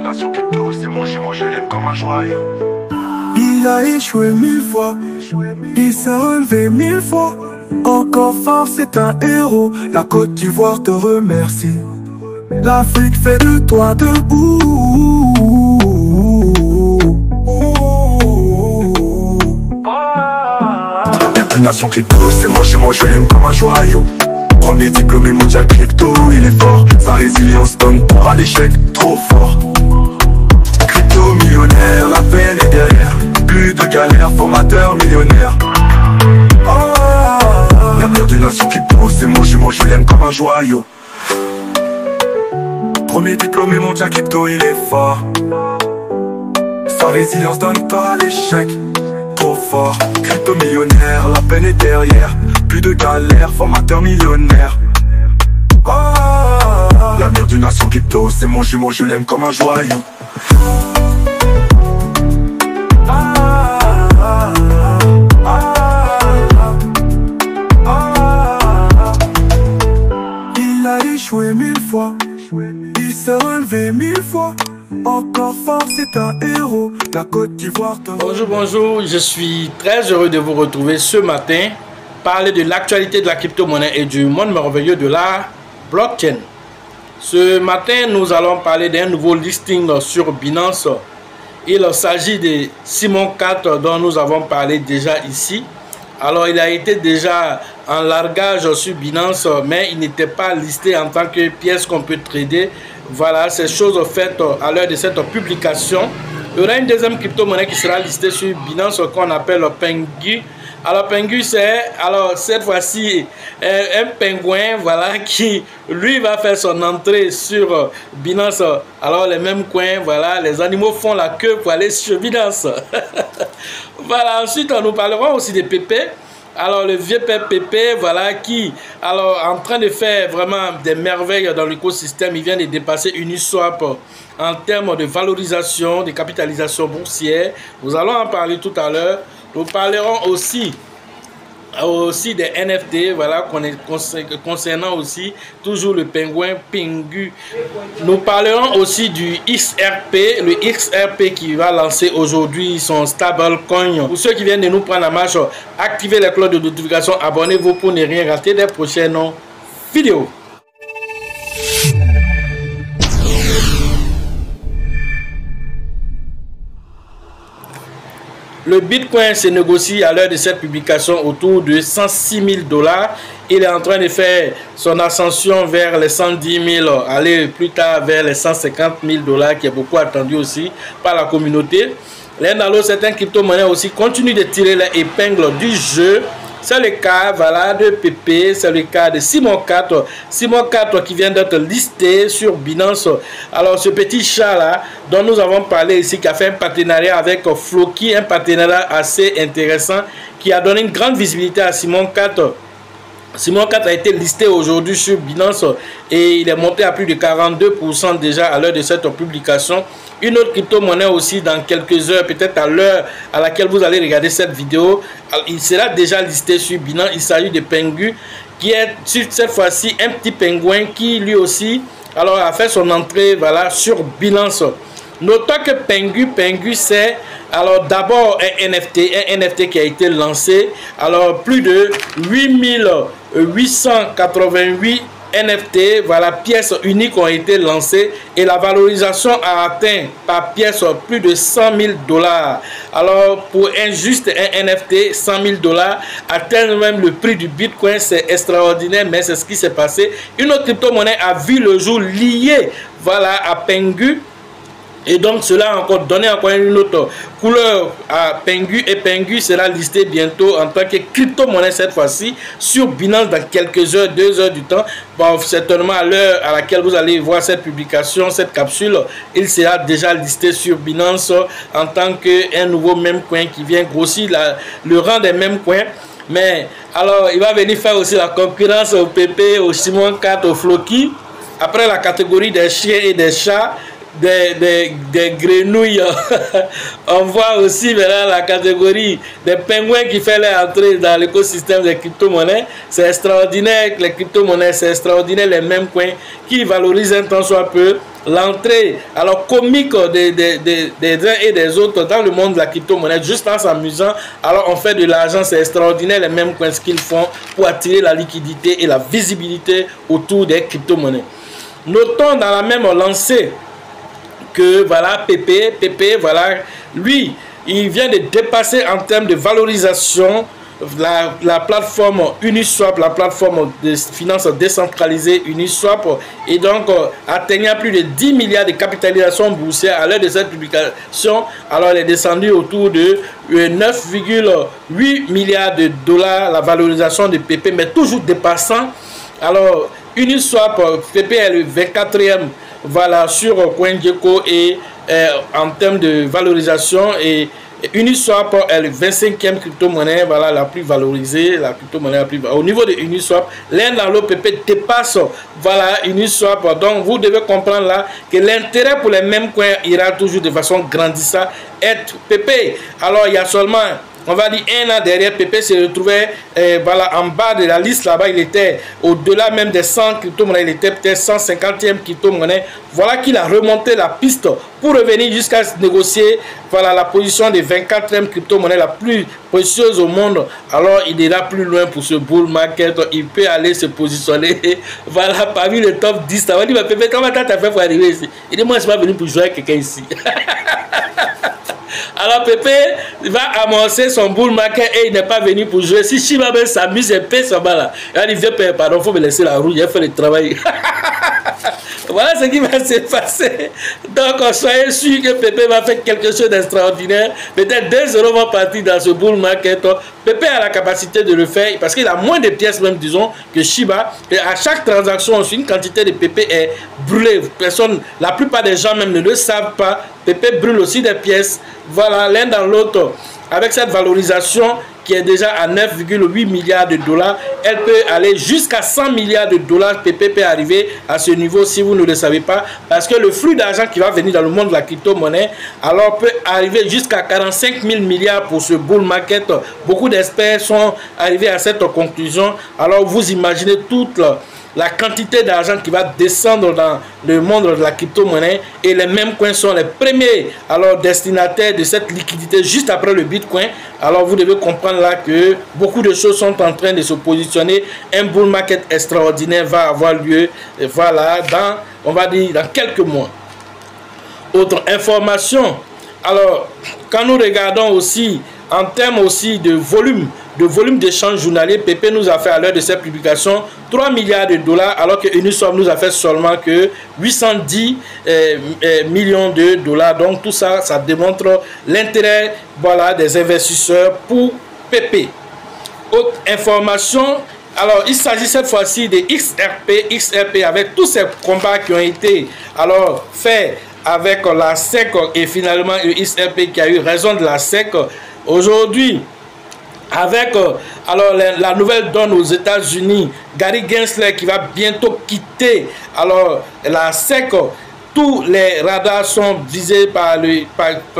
nation crypto, c'est mon jumeau, je l'aime comme un joyau. Il a échoué 1000 fois, il s'est relevé 1000 fois. Encore fort, c'est un héros. La Côte d'Ivoire te remercie. L'Afrique fait de toi debout. Nation crypto, c'est mon jumeau, je l'aime comme un joyau. Premier diplômé mondial crypto, il est fort. Sa résilience donne pour à l'échec, trop fort. Crypto millionnaire, la peine est derrière. Plus de galères, formateur millionnaire. L'avenir de nation crypto, c'est mon jumeau, je l'aime comme un joyau. Premier diplômé mondial crypto, il est fort. Sa résilience donne pas à l'échec, trop fort. Crypto millionnaire, la peine est derrière. Plus de galères, formateur millionnaire. L'avenir d'une nation crypto, c'est mon jumeau, je l'aime comme un joyau. Il a échoué 1000 fois, il s'est relevé 1000 fois. Encore fort, c'est un héros. La Côte d'Ivoire te... Bonjour, je suis très heureux de vous retrouver ce matin. Parler de l'actualité de la crypto-monnaie et du monde merveilleux de la blockchain. Ce matin, nous allons parler d'un nouveau listing sur Binance. Il s'agit de Simon 4 dont nous avons parlé déjà ici. Alors, il a été déjà en largage sur Binance, mais il n'était pas listé en tant que pièce qu'on peut trader. Voilà, ces choses faites à l'heure de cette publication. Il y aura une deuxième crypto-monnaie qui sera listée sur Binance qu'on appelle Pengu. Alors Pengu, c'est cette fois-ci un pingouin, voilà, qui lui va faire son entrée sur Binance. Alors les mêmes coins, voilà, les animaux font la queue pour aller sur Binance. Voilà, ensuite nous parlerons aussi des Pépé. Alors le vieux père Pépé, voilà, qui en train de faire vraiment des merveilles dans l'écosystème. Il vient de dépasser Uniswap en termes de valorisation, de capitalisation boursière. Nous allons en parler tout à l'heure. Nous parlerons aussi des NFT, voilà, concernant aussi toujours le pingouin Pengu. Nous parlerons aussi du XRP, le XRP qui va lancer aujourd'hui son stablecoin. Pour ceux qui viennent de nous prendre la marche, activez les cloches de notification, abonnez-vous pour ne rien rater des prochaines vidéos. Le Bitcoin se négocie à l'heure de cette publication autour de 106 000 $. Il est en train de faire son ascension vers les 110 000, aller plus tard vers les 150 000 $, qui est beaucoup attendu aussi par la communauté. L'un dans l'autre, certaines crypto-monnaies aussi continuent de tirer les épingles du jeu. C'est le cas, voilà, de Pépé, c'est le cas de Simon 4. Simon 4 qui vient d'être listé sur Binance. Alors ce petit chat là, dont nous avons parlé ici, qui a fait un partenariat avec Floki, un partenariat assez intéressant, qui a donné une grande visibilité à Simon 4. Simon 4 a été listé aujourd'hui sur Binance et il est monté à plus de 42% déjà à l'heure de cette publication. Une autre crypto-monnaie aussi dans quelques heures, peut-être à l'heure à laquelle vous allez regarder cette vidéo, il sera déjà listé sur Binance. Il s'agit de Pengu, qui est cette fois-ci un petit pingouin qui lui aussi a fait son entrée, voilà, sur Binance. Notons que Pengu c'est d'abord un NFT qui a été lancé. Alors plus de 8888 NFT, voilà, pièces uniques ont été lancées et la valorisation a atteint par pièce plus de 100 000 $. Alors pour un NFT, 100 000 $, atteindre même le prix du Bitcoin, c'est extraordinaire, mais c'est ce qui s'est passé. Une autre crypto-monnaie a vu le jour liée, voilà, à Pengu. Et donc cela a encore donné une autre couleur à Pengu, et Pengu sera listé bientôt en tant que crypto-monnaie cette fois-ci sur Binance dans quelques heures, 2 heures du temps. Bon, certainement à l'heure à laquelle vous allez voir cette publication, cette capsule, il sera déjà listé sur Binance en tant qu'un nouveau meme coin qui vient grossir le rang des mêmes coins. Mais alors il va venir faire aussi la concurrence au PP, au Simon 4, au Floki. Après la catégorie des chiens et des chats, des grenouilles, on voit aussi maintenant la catégorie des pingouins qui fait leur entrée dans l'écosystème des crypto-monnaies. C'est extraordinaire, les crypto-monnaies, c'est extraordinaire, les mêmes coins qui valorisent un tant soit peu. l'entrée alors comique des uns et des autres dans le monde de la crypto-monnaie, juste en s'amusant. Alors on fait de l'argent, c'est extraordinaire les mêmes coins qu'ils font pour attirer la liquidité et la visibilité autour des crypto-monnaies. Notons dans la même lancée que voilà PP, voilà, lui, il vient de dépasser en termes de valorisation la plateforme Uniswap, la plateforme de finances décentralisée Uniswap, et donc atteignant plus de 10 milliards de capitalisation boursière à l'heure de cette publication. Alors elle est descendue autour de 9,8 milliards de dollars la valorisation de PP, mais toujours dépassant. Alors Uniswap, PP est le 24e voilà, sur CoinGecko et en termes de valorisation, et Uniswap est le 25e crypto-monnaie, voilà, la plus valorisée, la crypto-monnaie la plus au niveau de Uniswap. L'un dans l'autre, PP dépasse voilà, Uniswap. Donc vous devez comprendre là que l'intérêt pour les mêmes coins ira toujours de façon grandissante. Être PP. Alors il y a seulement, on va dire, un an derrière, PP se retrouvait voilà, en bas de la liste là-bas. Il était au-delà même des 100 crypto-monnaies. Il était peut-être 150e crypto-monnaie. Voilà qu'il a remonté la piste pour revenir jusqu'à négocier voilà, la position des 24e crypto-monnaie la plus précieuse au monde. Alors il ira plus loin pour ce bull market. Il peut aller se positionner voilà, parmi les top 10. On va dire, PP, comment tu as fait pour arriver ici? Il dit, moi je ne suis pas venu pour jouer avec quelqu'un ici. Alors Pépé va amorcer son bull market et il n'est pas venu pour jouer. Si Shiba Ben s'amuse et paie son bas là, il dit, pardon, il faut me laisser la roue, j'ai fait le travail. Voilà ce qui va se passer. Donc soyez sûr que Pépé va faire quelque chose d'extraordinaire. Peut-être 2 euros vont partir dans ce bull market. Pépé a la capacité de le faire parce qu'il a moins de pièces même, disons, que Shiba. Et à chaque transaction aussi, une quantité de Pépé est brûlée. La plupart des gens même ne le savent pas. Pépé brûle aussi des pièces. Voilà, l'un dans l'autre. Avec cette valorisation qui est déjà à 9,8 milliards de dollars, elle peut aller jusqu'à 100 milliards de dollars. PP peut arriver à ce niveau si vous ne le savez pas, parce que le flux d'argent qui va venir dans le monde de la crypto-monnaie alors peut arriver jusqu'à 45 000 milliards pour ce bull market. Beaucoup d'experts sont arrivés à cette conclusion. Alors vous imaginez toute la quantité d'argent qui va descendre dans le monde de la crypto-monnaie, et les mêmes coins sont les premiers alors destinataires de cette liquidité juste après le Bitcoin. Alors vous devez comprendre là que beaucoup de choses sont en train de se positionner. Un bull market extraordinaire va avoir lieu, voilà, dans, on va dire, dans quelques mois. Autre information, alors quand nous regardons aussi en termes aussi de volume d'échange journalier, PP nous a fait à l'heure de cette publication 3 milliards de dollars, alors que Uniswap nous a fait seulement que 810 millions de dollars. Donc tout ça, ça démontre l'intérêt voilà, des investisseurs pour PP. Autre information, alors il s'agit cette fois-ci de XRP avec tous ces combats qui ont été alors faits avec la SEC, et finalement le XRP qui a eu raison de la SEC. Aujourd'hui, avec alors la nouvelle donne aux États-Unis, Gary Gensler qui va bientôt quitter alors la SEC, tous les radars sont visés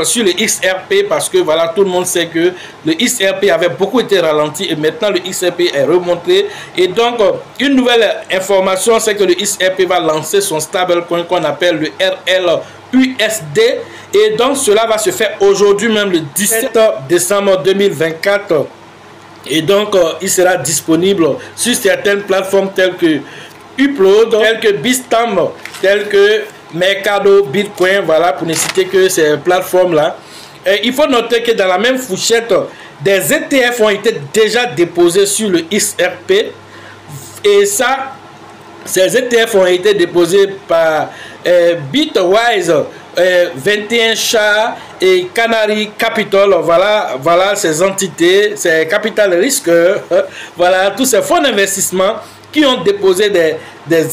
sur le XRP, parce que voilà, tout le monde sait que le XRP avait beaucoup été ralenti et maintenant le XRP est remonté. Et donc une nouvelle information, c'est que le XRP va lancer son stablecoin qu'on appelle le RLUSD, et donc cela va se faire aujourd'hui même, le 17 décembre 2024. Et donc il sera disponible sur certaines plateformes telles que Upload, telles que Bitstamp, telles que Mercado Bitcoin, voilà, pour ne citer que ces plateformes là. Et il faut noter que dans la même fourchette, des ETF ont été déjà déposés sur le XRP, et ça, ces ETF ont été déposés par Bitwise, 21 Char et Canary Capital. Voilà ces entités, ces capital risques, voilà tous ces fonds d'investissement qui ont déposé des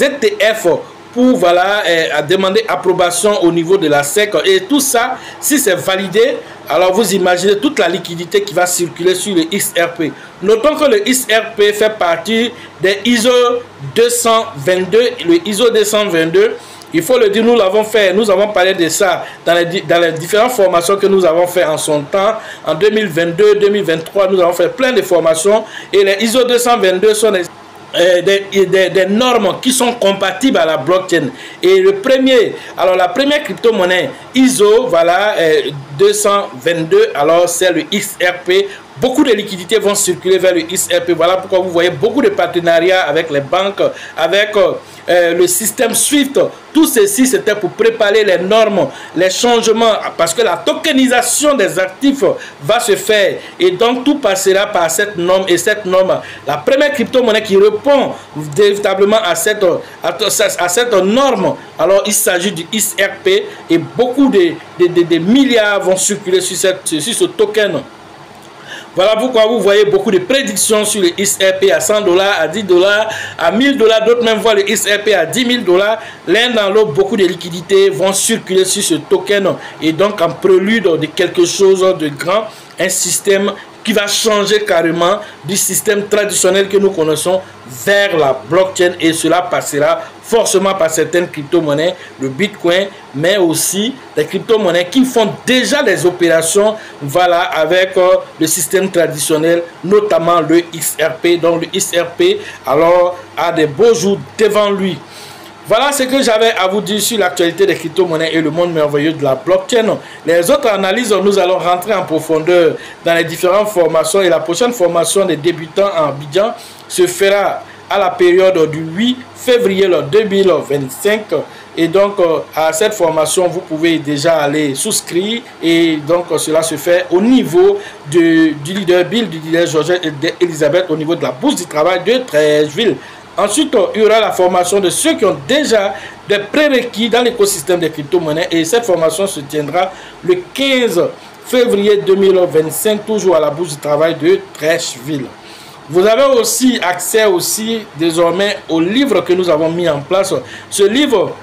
ETF pour voilà, demander approbation au niveau de la SEC. Et tout ça, si c'est validé, alors vous imaginez toute la liquidité qui va circuler sur le XRP. Notons que le XRP fait partie des ISO 222. Le ISO 222, il faut le dire, nous l'avons fait, nous avons parlé de ça dans les différentes formations que nous avons fait en son temps. En 2022, 2023, nous avons fait plein de formations. Et les ISO 222 sont des des normes qui sont compatibles à la blockchain. Et la première crypto-monnaie ISO, voilà, 222, alors c'est le XRP. Beaucoup de liquidités vont circuler vers le XRP. Voilà pourquoi vous voyez beaucoup de partenariats avec les banques, avec le système SWIFT. Tout ceci, c'était pour préparer les normes, les changements, parce que la tokenisation des actifs va se faire. Et donc, tout passera par cette norme. Et cette norme, la première crypto-monnaie qui répond véritablement à cette norme, alors il s'agit du XRP. Et beaucoup de milliards vont circuler sur ce token. Voilà pourquoi vous voyez beaucoup de prédictions sur le XRP à 100 $, à 10 $, à 1000 $. D'autres même voient le XRP à 10 000 $. L'un dans l'autre, beaucoup de liquidités vont circuler sur ce token. Et donc, en prélude de quelque chose de grand, un système qui va changer carrément du système traditionnel que nous connaissons vers la blockchain. Et cela passera forcément par certaines crypto-monnaies, le Bitcoin, mais aussi des crypto-monnaies qui font déjà les opérations, voilà, avec le système traditionnel, notamment le XRP. Donc le XRP, alors, a des beaux jours devant lui. Voilà ce que j'avais à vous dire sur l'actualité des crypto-monnaies et le monde merveilleux de la blockchain. Les autres analyses, nous allons rentrer en profondeur dans les différentes formations. Et la prochaine formation des débutants en Abidjan se fera à la période du 8 février 2025. Et donc, à cette formation, vous pouvez déjà aller souscrire. Et donc, cela se fait au niveau du leader Bill, du leader Georgette et d'Elisabeth, au niveau de la bourse du travail de Treichville. Ensuite, il y aura la formation de ceux qui ont déjà des prérequis dans l'écosystème des crypto-monnaies. Et cette formation se tiendra le 15 février 2025, toujours à la bourse du travail de Treichville. Vous avez aussi accès désormais au livre que nous avons mis en place. Ce livre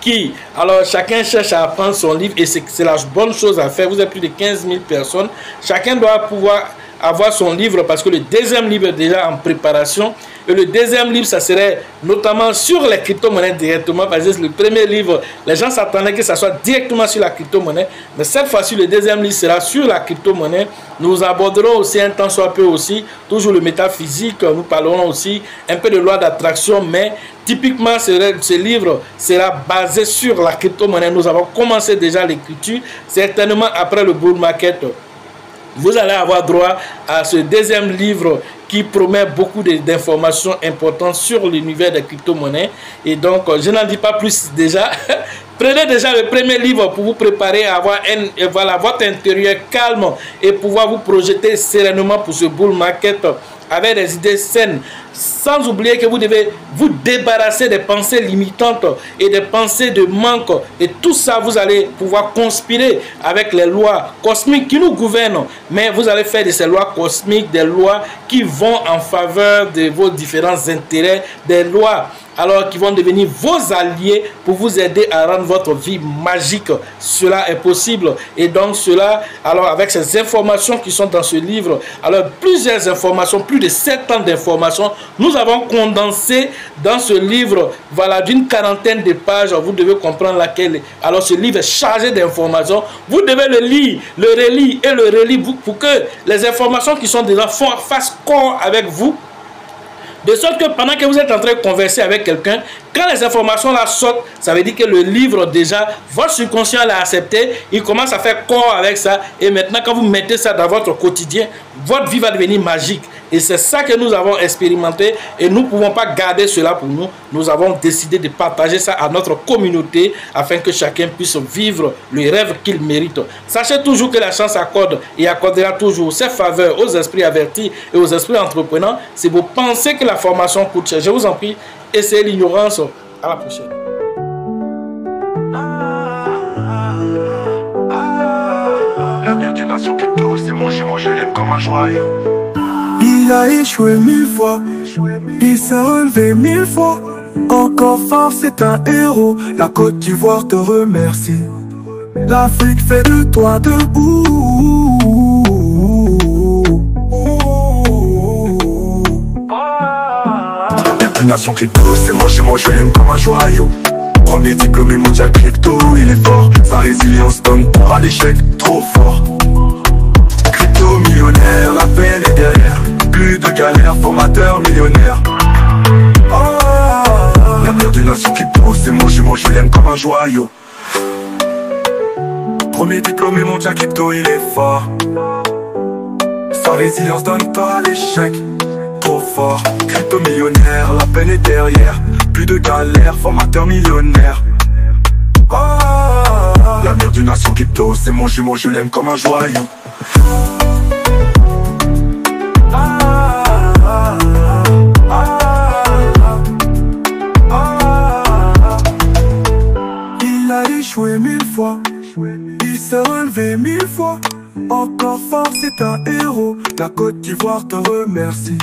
qui, alors chacun cherche à apprendre son livre et c'est la bonne chose à faire. Vous êtes plus de 15 000 personnes. Chacun doit pouvoir avoir son livre parce que le deuxième livre est déjà en préparation. Et le deuxième livre, ça serait notamment sur les crypto-monnaies directement. Parce que le premier livre, les gens s'attendaient que ça soit directement sur la crypto-monnaie. Mais cette fois-ci, le deuxième livre sera sur la crypto-monnaie. Nous aborderons aussi un temps soit peu aussi, toujours le métaphysique. Nous parlerons aussi un peu de loi d'attraction. Mais typiquement, ce livre sera basé sur la crypto-monnaie. Nous avons commencé déjà l'écriture. Certainement après le bull market, vous allez avoir droit à ce deuxième livre qui promet beaucoup d'informations importantes sur l'univers des crypto-monnaies. Et donc, je n'en dis pas plus déjà. Prenez déjà le premier livre pour vous préparer à avoir votre intérieur calme et pouvoir vous projeter sereinement pour ce bull market avec des idées saines. Sans oublier que vous devez vous débarrasser des pensées limitantes et des pensées de manque. Et tout ça, vous allez pouvoir conspirer avec les lois cosmiques qui nous gouvernent. Mais vous allez faire de ces lois cosmiques des lois qui vont en faveur de vos différents intérêts, des lois alors qui vont devenir vos alliés pour vous aider à rendre votre vie magique. Cela est possible. Et donc cela, alors avec ces informations qui sont dans ce livre, alors plusieurs informations, plus de 7 ans d'informations, nous avons condensé dans ce livre, voilà, d'une quarantaine de pages. Vous devez comprendre laquelle. Alors ce livre est chargé d'informations. Vous devez le lire, le relire et le relire pour que les informations qui sont dedans fassent corps avec vous. De sorte que pendant que vous êtes en train de converser avec quelqu'un, quand les informations là sortent, ça veut dire que le livre déjà, votre subconscient l'a accepté, il commence à faire corps avec ça. Et maintenant, quand vous mettez ça dans votre quotidien, votre vie va devenir magique. Et c'est ça que nous avons expérimenté et nous ne pouvons pas garder cela pour nous. Nous avons décidé de partager ça à notre communauté afin que chacun puisse vivre le rêve qu'il mérite. Sachez toujours que la chance accorde et accordera toujours ses faveurs aux esprits avertis et aux esprits entreprenants. Si vous pensez que la formation coûte cher, je vous en prie, essayez l'ignorance. À la prochaine. L'avenir d'une nation crypto, c'est manger l'aime comme un joyau. Il a échoué 1000 fois, il s'est relevé 1000 fois. Encore fort, c'est un héros. La Côte d'Ivoire te remercie. L'Afrique fait de toi debout. Une nation crypto, c'est moi j'aime comme un joyau. Premier diplômé mondial crypto, il est fort. Sa résilience donne pour à l'échec, trop fort. Crypto millionnaire, la peine est derrière. Plus de galères, formateur millionnaire. un joyau. Premier diplômé mondial crypto, il est fort. Sa résilience donne pas à l'échec. Trop fort, crypto millionnaire, la peine est derrière. Plus de galère, formateur millionnaire. L'avenir d'une nation crypto, c'est mon jumeau, je l'aime comme un joyau. Il a échoué 1000 fois, il s'est relevé 1000 fois. Encore fort, c'est un héros, la Côte d'Ivoire te remercie.